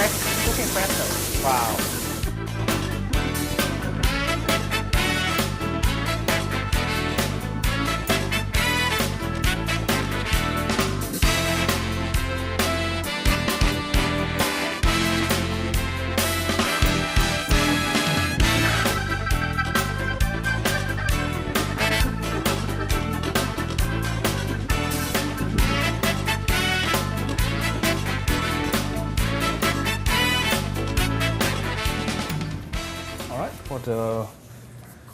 cooking faster. Wow. All right,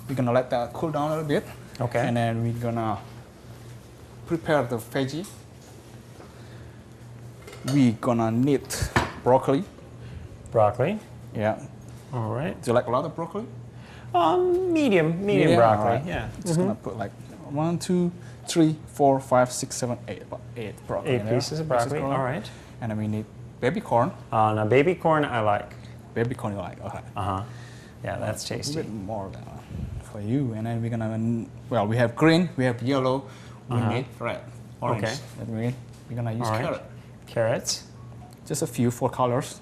we're gonna let that cool down a little bit. Okay. And then we're gonna prepare the veggie. We're gonna need broccoli. Broccoli. Yeah. All right. Do you like a lot of broccoli? Medium Yeah, broccoli. all right. Yeah. Just gonna put like 1, 2, 3, 4, 5, 6, 7, 8. About 8 broccoli. 8 pieces of broccoli. All right. And then we need baby corn. Now baby corn I like. Baby corn you like, okay. Yeah, that's A tasty. bit more for you. And then we're gonna, well, we have green, we have yellow, we need red, orange. Okay. That we're gonna use All right. carrot. Carrots. Just a few, 4 colors.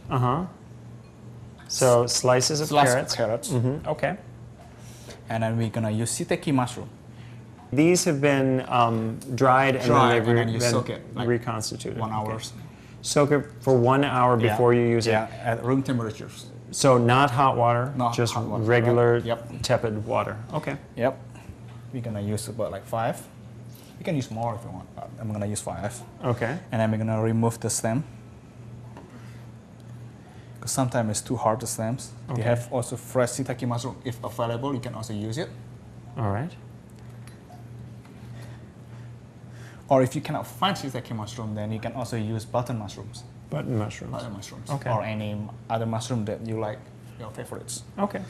So slices of Slices carrots. of carrots. Okay. And then we're gonna use shiitake mushroom. These have been dried and Dried, then and then they've you been soak it, like, reconstituted. 1 hour. Okay. Soak it for 1 hour before you use Yeah, it. at room temperatures. So not hot water, Not just hot water, regular right? Yep. tepid water. Okay. Yep. We're gonna use about like 5. You can use more if you want, but I'm gonna use 5. Okay. And then we're gonna remove the stem. Because sometimes it's too hard, the stems. Okay. They have also fresh shiitake mushroom. If available, you can also use it. All right. Or if you cannot find shiitake mushroom, then you can also use button mushrooms. Button mushrooms. Button mushrooms. Okay. Or any other mushroom that you like, your favorites. Okay.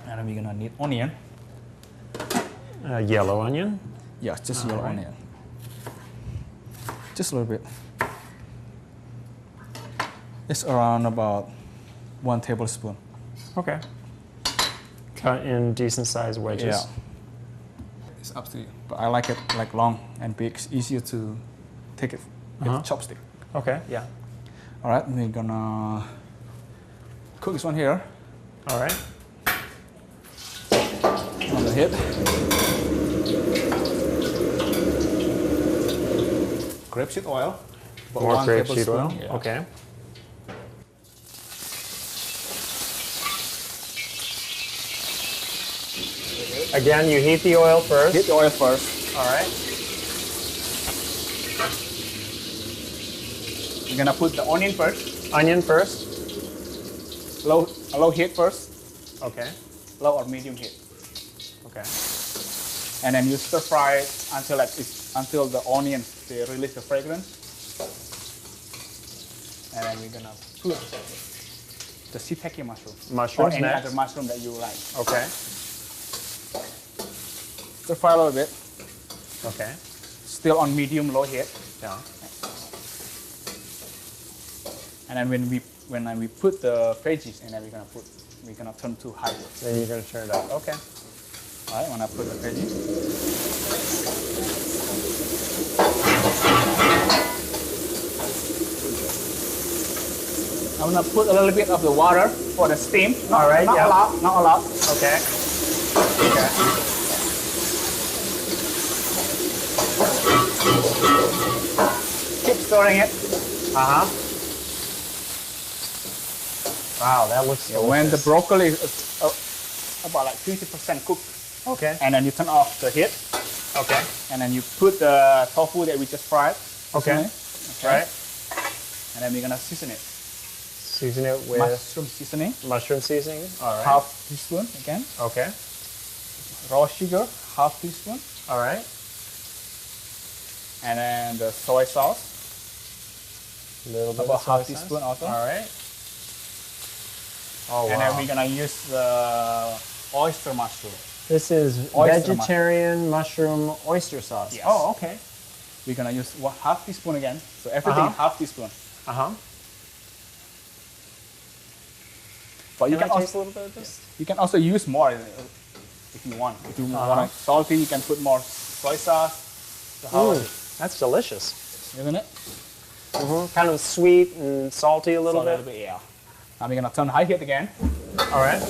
And then we're gonna need onion. Yellow onion. Yeah, just yellow right. onion. Just a little bit. It's around about 1 tablespoon. Okay. Cut in decent sized wedges. Yeah. It's up to you. But I like it like long and big. It's easier to take it with a chopstick. Okay. Yeah. All right, we're gonna cook this one here All right. on the head. Grapeseed oil. About More 1 grapeseed tablespoon. oil. Yeah. Okay. Again, you heat the oil first. Heat the oil first. All right. We're gonna put the onion first. Onion first. Low heat first. Okay. Low or medium heat. Okay. And then you stir fry it until until the onions they release the fragrance. And then we're gonna put the shiitake mushroom. Mushrooms or any next. other mushroom that you like. Okay. Stir fry a little bit. Okay. Still on medium low heat. Yeah. And then when we put the veggies, and then we're gonna turn to high heat. Then you're gonna turn it up. Okay. All right, when I put the veggies. I'm gonna put a little bit of the water for the steam. All right, Not yeah. a lot, not a lot. Okay. Okay. Keep stirring it. Wow, that looks delicious. When the broccoli is about like 50% cooked, Okay. and then you turn off the heat, Okay. and then you put the tofu that we just fried. Okay. Right. And then we're gonna season it. Season it with Mushroom seasoning, mushroom seasoning. All right. half teaspoon again. Okay. Raw sugar, half teaspoon. All right. And then the soy sauce, A little bit about of soy half sauce. teaspoon also. All right. Oh, wow. And then we're gonna use the oyster mushroom. This is Oyster vegetarian mushroom oyster sauce. Yes. Oh, okay. We're gonna use half teaspoon again. So everything half teaspoon. Uh-huh. But you Can can I also taste a little bit of this? you can also use more if you want. If you want it salty, you can put more soy sauce. So how That's delicious. isn't it? Kind of sweet and salty a little bit. Yeah. Now we're gonna turn high heat again. All right.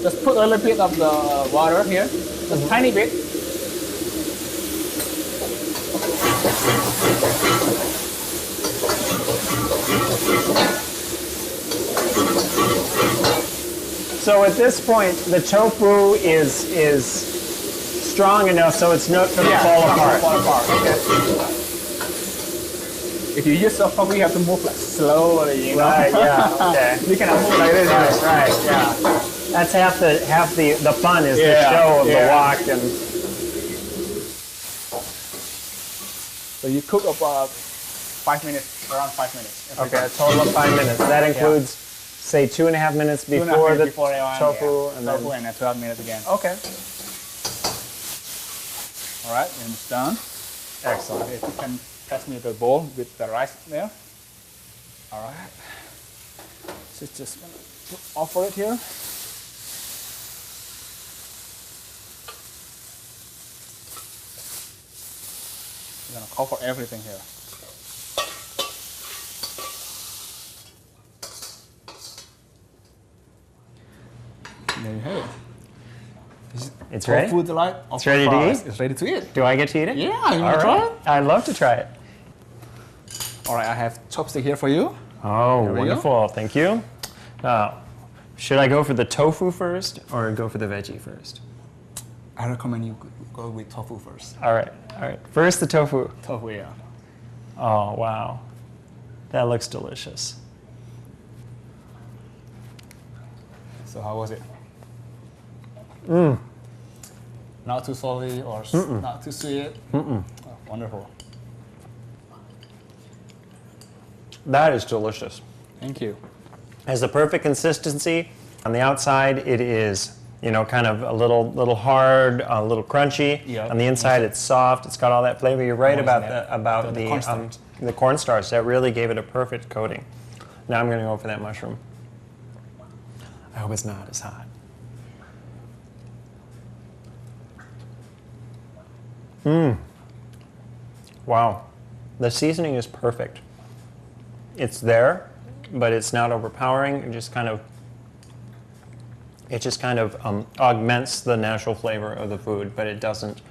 Just put a little bit of the water here, just tiny bit. So at this point, the tofu is strong enough so it's not going to fall apart. Fall apart. Okay. If you use soft tofu, you have to move like slowly. You know? Right. Yeah. Okay. You cannot move like this. Right. Yeah. That's half the fun is the show of the wok and. So you cook about 5 minutes, around 5 minutes. Okay, a total of 5 minutes. That includes, say, 2.5 minutes before the tofu, and then tofu and 12 minutes again. Okay. All right, and it's done. Excellent. If you can pass me the bowl with the rice there. All right. So just gonna offer it here. We're gonna cover everything here. There you have it. It's ready? Tofu Delight. It's ready to eat? It's ready to eat. Do I get to eat it? Yeah, you All want to try right. it? I'd love to try it. All right, I have chopstick here for you. Oh, we wonderful. Thank you. Should I go for the tofu first or go for the veggie first? I recommend you go with tofu first. All right. All right. First, the tofu. Tofu, yeah. Oh, wow. That looks delicious. So how was it? Mmm. Not too salty or not too sweet? Mm-mm. Oh, wonderful. That is delicious. Thank you. Has the perfect consistency. On the outside, it is, kind of a little hard, a little crunchy. Yeah. On the inside, it's soft. It's got all that flavor. You're right about the cornstarch. The cornstarch. That really gave it a perfect coating. Now I'm going to go for that mushroom. I hope it's not as hot. Mmm. Wow. The seasoning is perfect. It's there, but it's not overpowering. It just kind of augments the natural flavor of the food, but it doesn't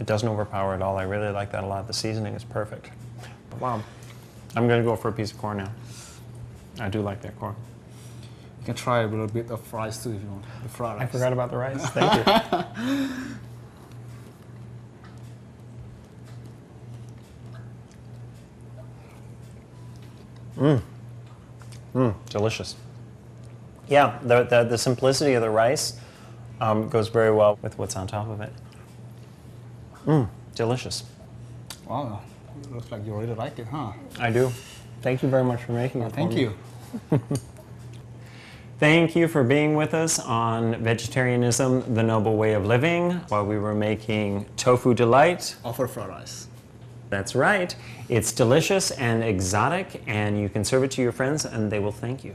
overpower at all. I really like that a lot. The seasoning is perfect. Wow. I'm going to go for a piece of corn now. I do like that corn. You can try a little bit of rice too if you want. The fried rice. I forgot about the rice. Thank you. Delicious. Yeah, the simplicity of the rice goes very well with what's on top of it. Delicious. Wow, it looks like you really like it, huh? I do. Thank you very much for making it. Thank you. Thank you for being with us on Vegetarianism, the Noble Way of Living, while we were making Tofu Delight. Offer fried rice. That's right. It's delicious and exotic, and you can serve it to your friends, and they will thank you.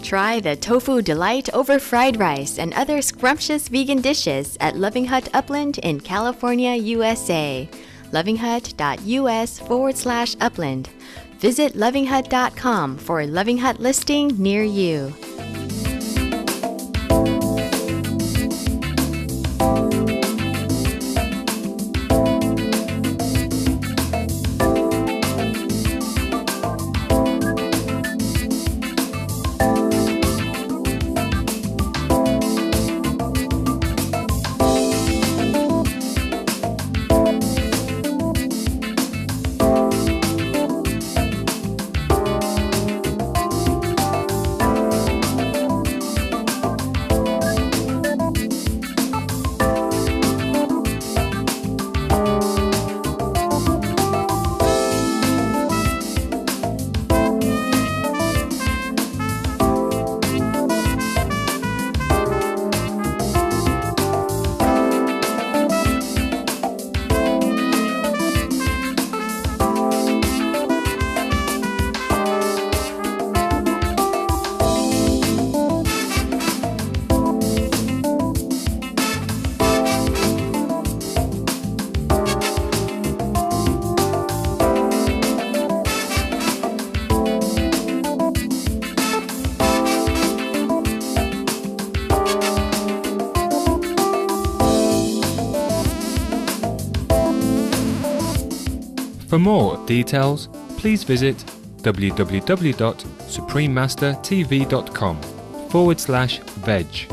Try the Tofu Delight over fried rice and other scrumptious vegan dishes at Loving Hut Upland in California, USA. lovinghut.us/upland. Visit lovinghut.com for a Loving Hut listing near you. For more details, please visit www.suprememastertv.com/veg.